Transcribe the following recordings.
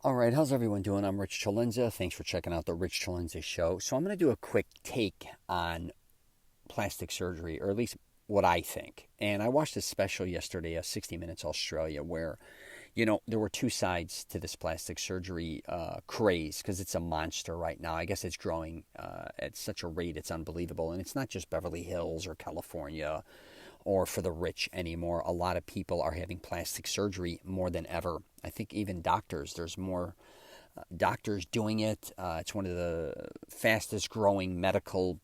All right, how's everyone doing? I'm Rich CELENZA. Thanks for checking out the Rich CELENZA show. So I'm going to do a quick take on plastic surgery, or at least what I think. And I watched a special yesterday, a 60 Minutes Australia, where there were two sides to this plastic surgery craze because it's a monster right now. I guess it's growing at such a rate it's unbelievable, and it's not just Beverly Hills or California or for the rich anymore. A lot of people are having plastic surgery more than ever. I think even doctors, there's more doctors doing it. It's one of the fastest growing medical,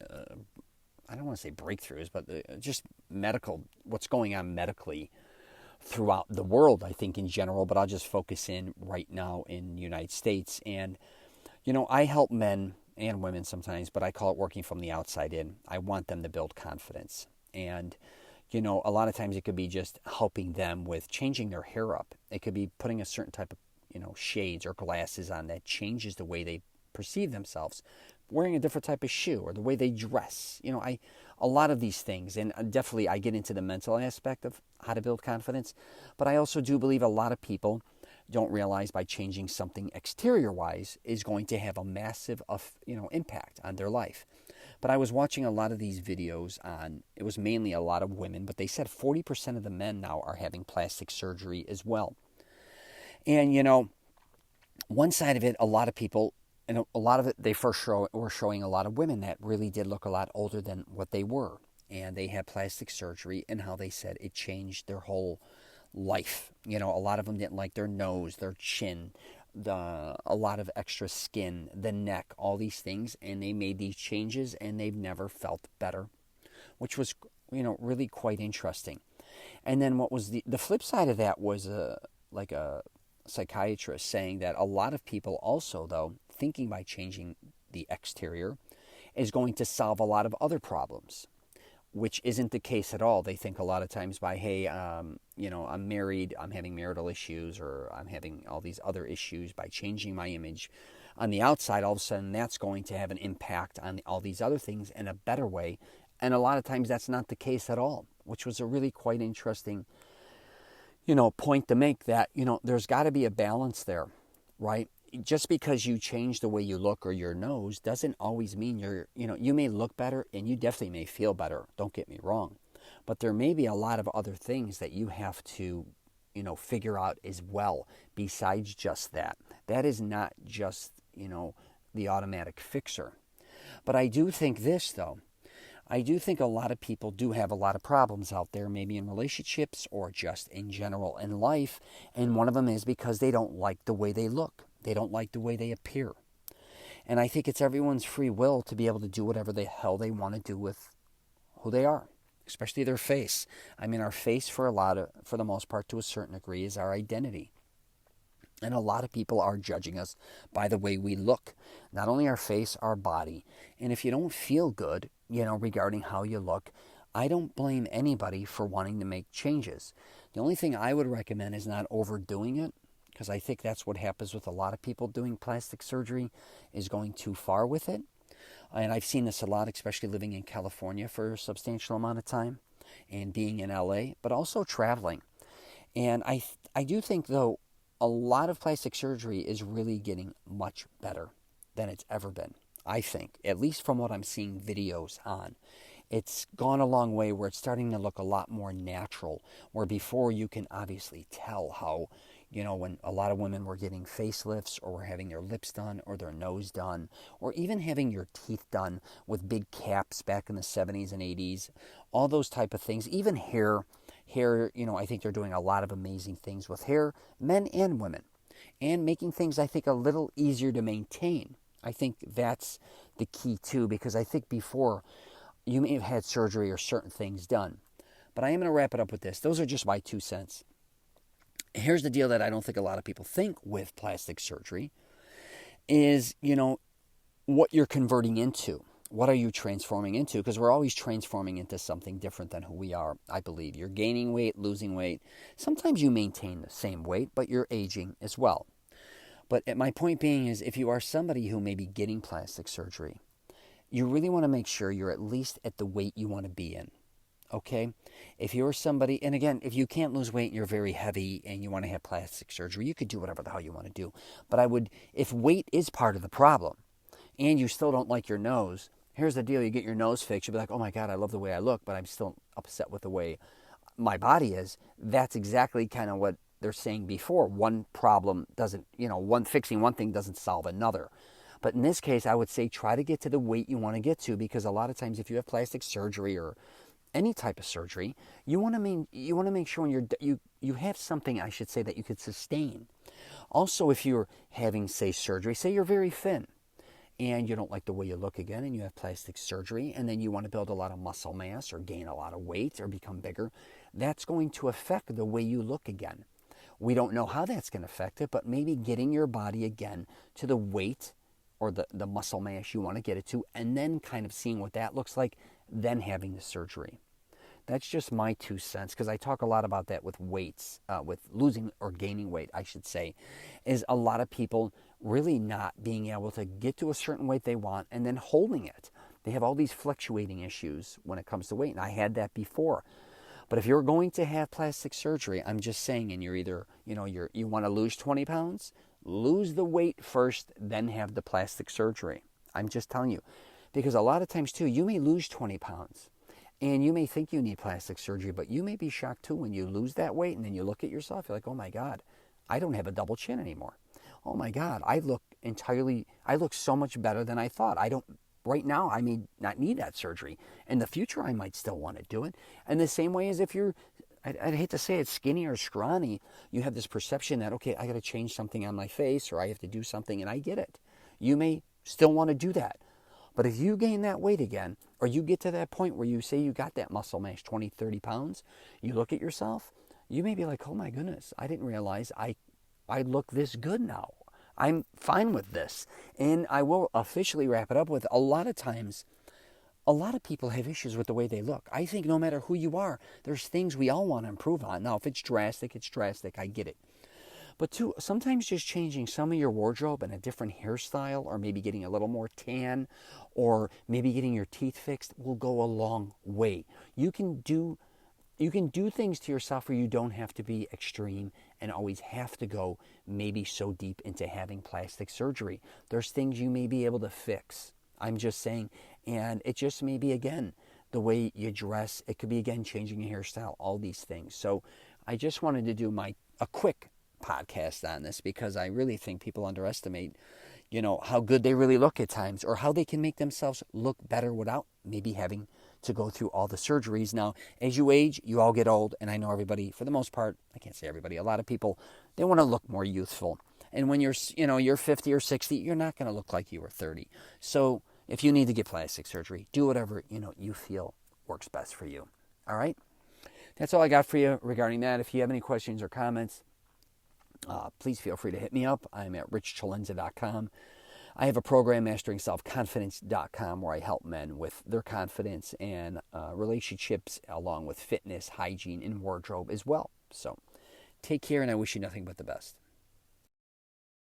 I don't want to say breakthroughs, but just medical, what's going on medically throughout the world, I think in general, but I'll just focus in right now in the United States. And, I help men and women sometimes, but I call it working from the outside in. I want them to build confidence. And, a lot of times it could be just helping them with changing their hair up. It could be putting a certain type of, shades or glasses on that changes the way they perceive themselves, wearing a different type of shoe or the way they dress. A lot of these things, and definitely I get into the mental aspect of how to build confidence, but I also do believe a lot of people don't realize by changing something exterior wise is going to have a massive impact on their life. But I was watching a lot of these videos on, it was mainly a lot of women, but they said 40% of the men now are having plastic surgery as well. And one side of it, a lot of people, and a lot of it, they were showing a lot of women that really did look a lot older than what they were. And they had plastic surgery, and how they said it changed their whole life. A lot of them didn't like their nose, their chin, a lot of extra skin, the neck, all these things, and they made these changes, and they've never felt better, which was really quite interesting. And then what was the flip side of that was like a psychiatrist saying that a lot of people also, though, thinking by changing the exterior is going to solve a lot of other problems, which isn't the case at all. They think a lot of times by, hey, I'm married, I'm having marital issues, or I'm having all these other issues. By changing my image on the outside, all of a sudden that's going to have an impact on all these other things in a better way. And a lot of times that's not the case at all, which was a really quite interesting point to make, that, there's got to be a balance there, right? Just because you change the way you look or your nose doesn't always mean you may look better, and you definitely may feel better. Don't get me wrong. But there may be a lot of other things that you have to, figure out as well besides just that. That is not just, the automatic fixer. But I do think this, though. I do think a lot of people do have a lot of problems out there, maybe in relationships or just in general in life. And one of them is because they don't like the way they look. They don't like the way they appear. And I think it's everyone's free will to be able to do whatever the hell they want to do with who they are, especially their face. I mean, our face for the most part, to a certain degree, is our identity. And a lot of people are judging us by the way we look. Not only our face, our body. And if you don't feel good, regarding how you look, I don't blame anybody for wanting to make changes. The only thing I would recommend is not overdoing it, because I think that's what happens with a lot of people doing plastic surgery, is going too far with it. And I've seen this a lot, especially living in California for a substantial amount of time and being in LA, but also traveling. And I do think, though, a lot of plastic surgery is really getting much better than it's ever been. I think, at least from what I'm seeing videos on. It's gone a long way where it's starting to look a lot more natural, where before you can obviously tell how, when a lot of women were getting facelifts or were having their lips done or their nose done, or even having your teeth done with big caps back in the 70s and 80s, all those type of things, even hair, I think they're doing a lot of amazing things with hair, men and women, and making things, I think, a little easier to maintain. I think that's the key too, because I think before you may have had surgery or certain things done. But I am going to wrap it up with this. Those are just my 2 cents. Here's the deal that I don't think a lot of people think with plastic surgery is, what you're converting into. What are you transforming into? Because we're always transforming into something different than who we are, I believe. You're gaining weight, losing weight. Sometimes you maintain the same weight, but you're aging as well. But my point being is, if you are somebody who may be getting plastic surgery, you really want to make sure you're at least at the weight you want to be in. Okay, if you're somebody, and again, if you can't lose weight and you're very heavy and you want to have plastic surgery, you could do whatever the hell you want to do. But I would, if weight is part of the problem and you still don't like your nose, here's the deal: you get your nose fixed, you'll be like, oh my God, I love the way I look, but I'm still upset with the way my body is. That's exactly kind of what they're saying before. One problem doesn't, fixing one thing doesn't solve another. But in this case, I would say try to get to the weight you want to get to, because a lot of times if you have plastic surgery or any type of surgery, you want to make sure when you have something, I should say, that you could sustain. Also, if you're having, say, surgery, say you're very thin and you don't like the way you look again and you have plastic surgery and then you want to build a lot of muscle mass or gain a lot of weight or become bigger, that's going to affect the way you look again. We don't know how that's going to affect it, but maybe getting your body again to the weight or the muscle mass you want to get it to, and then kind of seeing what that looks like, then having the surgery. That's just my 2 cents, because I talk a lot about that with weights, with losing or gaining weight, I should say, is a lot of people really not being able to get to a certain weight they want and then holding it. They have all these fluctuating issues when it comes to weight, and I had that before. But if you're going to have plastic surgery, I'm just saying, and you're either, you want to lose 20 pounds, lose the weight first, then have the plastic surgery. I'm just telling you. Because a lot of times, too, you may lose 20 pounds and you may think you need plastic surgery, but you may be shocked, too, when you lose that weight and then you look at yourself, you're like, oh, my God, I don't have a double chin anymore. Oh, my God, I look so much better than I thought. Right now, I may not need that surgery. In the future, I might still want to do it. And the same way as if you're, I'd hate to say it, skinny or scrawny, you have this perception that, okay, I got to change something on my face or I have to do something, and I get it. You may still want to do that. But if you gain that weight again, or you get to that point where you say you got that muscle mass, 20, 30 pounds, you look at yourself, you may be like, oh my goodness, I didn't realize I look this good now. I'm fine with this. And I will officially wrap it up with, a lot of times, a lot of people have issues with the way they look. I think no matter who you are, there's things we all want to improve on. Now, if it's drastic, it's drastic. I get it. But sometimes just changing some of your wardrobe and a different hairstyle, or maybe getting a little more tan, or maybe getting your teeth fixed, will go a long way. You can do things to yourself where you don't have to be extreme and always have to go maybe so deep into having plastic surgery. There's things you may be able to fix. I'm just saying, and it just may be, again, the way you dress. It could be, again, changing your hairstyle, all these things. So I just wanted to do a quick podcast on this, because I really think people underestimate, how good they really look at times, or how they can make themselves look better without maybe having to go through all the surgeries. Now, as you age, you all get old, and I know everybody, for the most part, I can't say everybody, a lot of people, they want to look more youthful. And when you're 50 or 60, you're not going to look like you were 30. So if you need to get plastic surgery, do whatever, you feel works best for you. All right? That's all I got for you regarding that. If you have any questions or comments, please feel free to hit me up. I'm at richcelenza.com. I have a program, masteringselfconfidence.com, where I help men with their confidence and relationships, along with fitness, hygiene, and wardrobe as well. So take care, and I wish you nothing but the best.